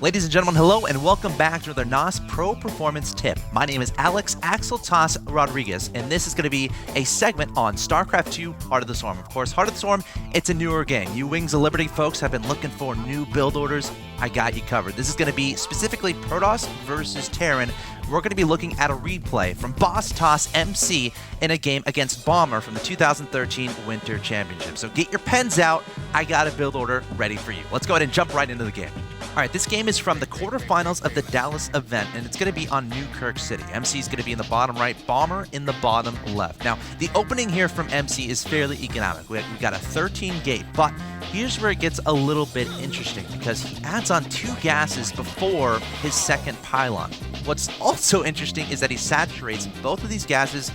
Ladies and gentlemen, hello and welcome back to another NOS Pro Performance Tip. My name is Alex Axeltoss Rodriguez, and this is going to be a segment on Starcraft 2 Heart of the Swarm. Of course, Heart of the Swarm, it's a newer game. You Wings of Liberty folks have been looking for new build orders. I got you covered. This is going to be specifically Protoss versus Terran. We're going to be looking at a replay from Boss Toss MC in a game against Bomber from the 2013 Winter Championships. So get your pens out. I got a build order ready for you. Let's go ahead and jump right into the game. All right, this game is from the quarterfinals of the Dallas event, and it's going to be on Newkirk City. MC is going to be in the bottom right, Bomber in the bottom left. Now, the opening here from MC is fairly economic. We got a 13 gate, but here's where it gets a little bit interesting because he adds on 2 gases before his second pylon. What's also interesting is that he saturates both of these gases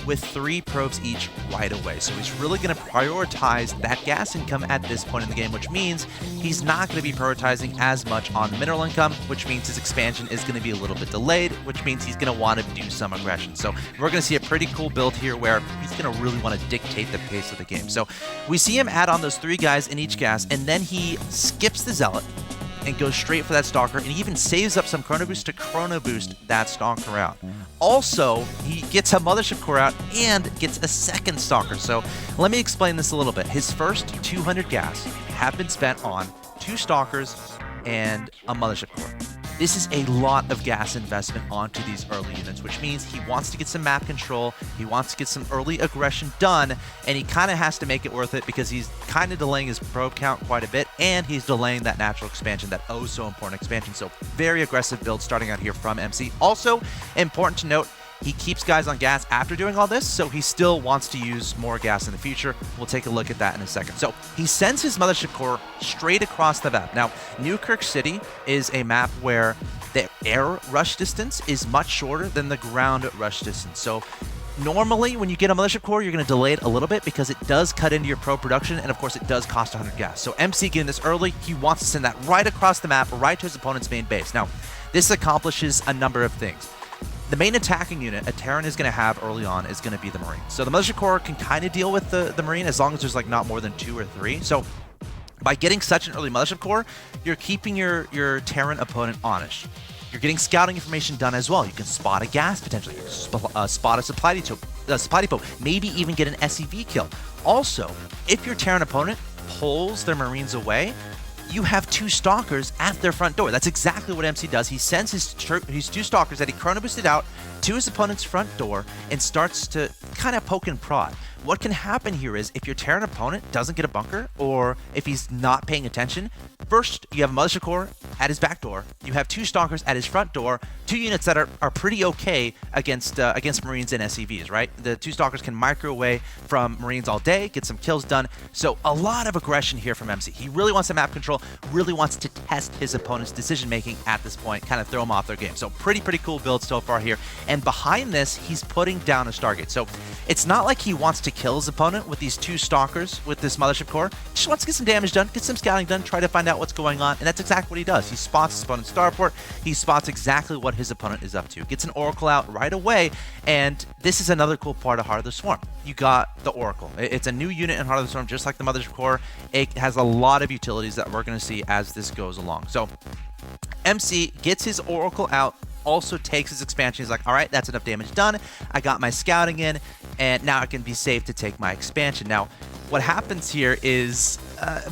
with 3 probes each right away. So he's really going to prioritize that gas income at this point in the game, which means he's not going to be prioritizing as much on mineral income, which means his expansion is going to be a little bit delayed, which means he's going to want to do some aggression. So we're going to see a pretty cool build here where he's going to really want to dictate the pace of the game. So we see him add on those 3 guys in each gas, and then he skips the Zealot and goes straight for that Stalker, and he even saves up some Chrono Boost to Chrono Boost that Stalker out. Also, he gets a Mothership core out and gets a second Stalker. So let me explain this a little bit. His first 200 gas have been spent on 2 Stalkers and a Mothership core. This is a lot of gas investment onto these early units, which means he wants to get some map control, he wants to get some early aggression done, and he kind of has to make it worth it because he's kind of delaying his probe count quite a bit, and he's delaying that natural expansion, that oh so important expansion. So very aggressive build starting out here from MC. Also, important to note, he keeps guys on gas after doing all this, so he still wants to use more gas in the future. We'll take a look at that in a second. So he sends his Mothership core straight across the map. Now, Newkirk City is a map where the air rush distance is much shorter than the ground rush distance. So normally, when you get a Mothership core, you're going to delay it a little bit because it does cut into your pro production, and of course, it does cost 100 gas. So MC getting this early, he wants to send that right across the map, right to his opponent's main base. Now, this accomplishes a number of things. The main attacking unit a Terran is going to have early on is going to be the Marine. So the Mothership core can kind of deal with the Marine as long as there's like not more than 2 or 3. So by getting such an early Mothership core, you're keeping your Terran opponent honest. You're getting scouting information done as well. You can spot a gas potentially, spot a supply depot, maybe even get an SEV kill. Also, if your Terran opponent pulls their Marines away, you have 2 Stalkers at their front door. That's exactly what MC does. He sends his 2 Stalkers that he Chrono Boosted out to his opponent's front door and starts to kind of poke and prod. What can happen here is if your Terran opponent doesn't get a bunker, or if he's not paying attention, first you have a Mothership core at his back door, you have 2 Stalkers at his front door, 2 units that are pretty okay against Marines and SCVs, right? The 2 Stalkers can micro away from Marines all day, get some kills done. So a lot of aggression here from MC. He really wants to map control, really wants to test his opponent's decision making at this point, kind of throw him off their game. So pretty cool build so far here. And behind this, he's putting down a Stargate. So it's not like he wants to kill his opponent with these 2 Stalkers with this Mothership core. He just wants to get some damage done, get some scouting done, try to find out what's going on, and that's exactly what he does. He spots his opponent's starport, he spots exactly what his opponent is up to, gets an Oracle out right away, and this is another cool part of Heart of the Swarm. You got the Oracle. It's a new unit in Heart of the Swarm, just like the Mothership core. It has a lot of utilities that we're going to see as this goes along. So MC gets his Oracle out, also takes his expansion. He's like, all right, that's enough damage done. I got my scouting in, and now I can be safe to take my expansion. Now, what happens here is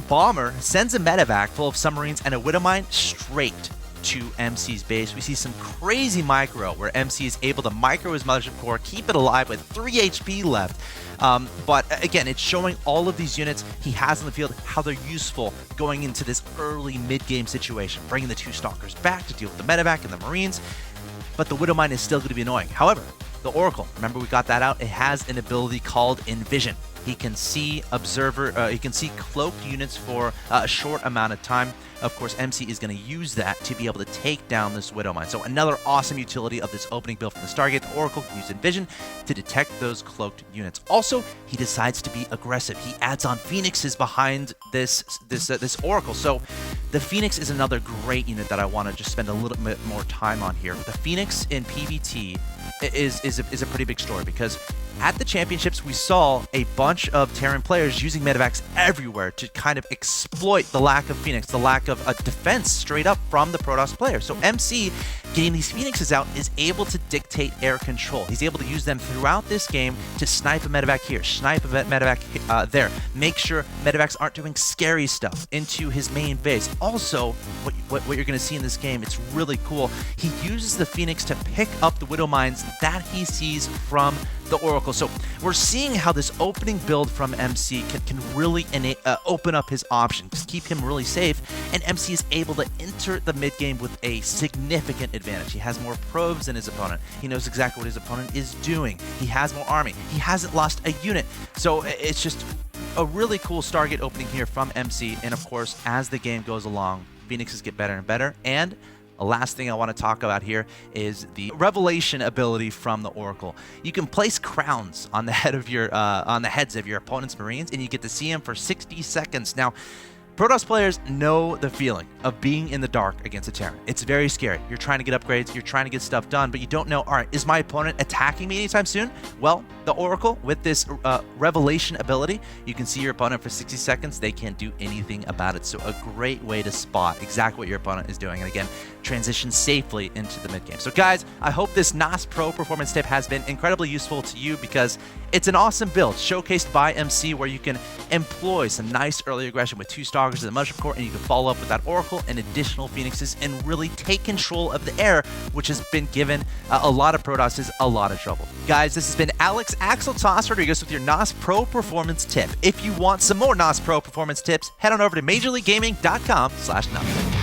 Bomber sends a medevac full of submarines and a Widowmine straight to MC's base. We see some crazy micro where MC is able to micro his Mothership core, keep it alive with 3 HP left. But again, it's showing all of these units he has in the field, how they're useful going into this early mid-game situation, bringing the 2 Stalkers back to deal with the medevac and the Marines. But the Widowmine is still going to be annoying. However, the Oracle, remember we got that out, it has an ability called Envision. He can see he can see cloaked units for a short amount of time. Of course, MC is going to use that to be able to take down this Widowmine. So another awesome utility of this opening build from the Stargate. The Oracle can use Envision to detect those cloaked units. Also, he decides to be aggressive. He adds on Phoenixes behind this Oracle. So the Phoenix is another great unit that I want to just spend a little bit more time on here. The Phoenix in PvT is a pretty big story because at the championships, we saw a bunch of Terran players using medevacs everywhere to kind of exploit the lack of Phoenix, the lack of a defense straight up from the Protoss players. So MC, getting these Phoenixes out, is able to dictate air control. He's able to use them throughout this game to snipe a medevac here, snipe a medevac there, make sure medevacs aren't doing scary stuff into his main base. Also, what you're going to see in this game, it's really cool. He uses the Phoenix to pick up the Widow Mines that he sees from the Oracle. So we're seeing how this opening build from MC can really open up his options, keep him really safe, and MC is able to enter the mid game with a significant advantage. He has more probes than his opponent. He knows exactly what his opponent is doing. He has more army. He hasn't lost a unit. So it's just a really cool Stargate opening here from MC, and of course, as the game goes along, Phoenixes get better and better. And the last thing I want to talk about here is the revelation ability from the Oracle. You can place crowns on the heads of your opponent's Marines, and you get to see them for 60 seconds. Now, Protoss players know the feeling of being in the dark against a Terran. It's very scary. You're trying to get upgrades, you're trying to get stuff done, but you don't know, all right, is my opponent attacking me anytime soon? Well, the Oracle, with this revelation ability, you can see your opponent for 60 seconds. They can't do anything about it. So a great way to spot exactly what your opponent is doing. And again, transition safely into the mid game. So guys, I hope this NOS Pro performance tip has been incredibly useful to you, because it's an awesome build showcased by MC where you can employ some nice early aggression with 2 Stalkers in the Mothership core, and you can follow up with that Oracle and additional Phoenixes and really take control of the air, which has been given a lot of Protosses a lot of trouble. Guys, this has been Alex Axeltoss Rodriguez with your NOS Pro performance tip. If you want some more NOS Pro performance tips, head on over to MajorLeagueGaming.com/NOS.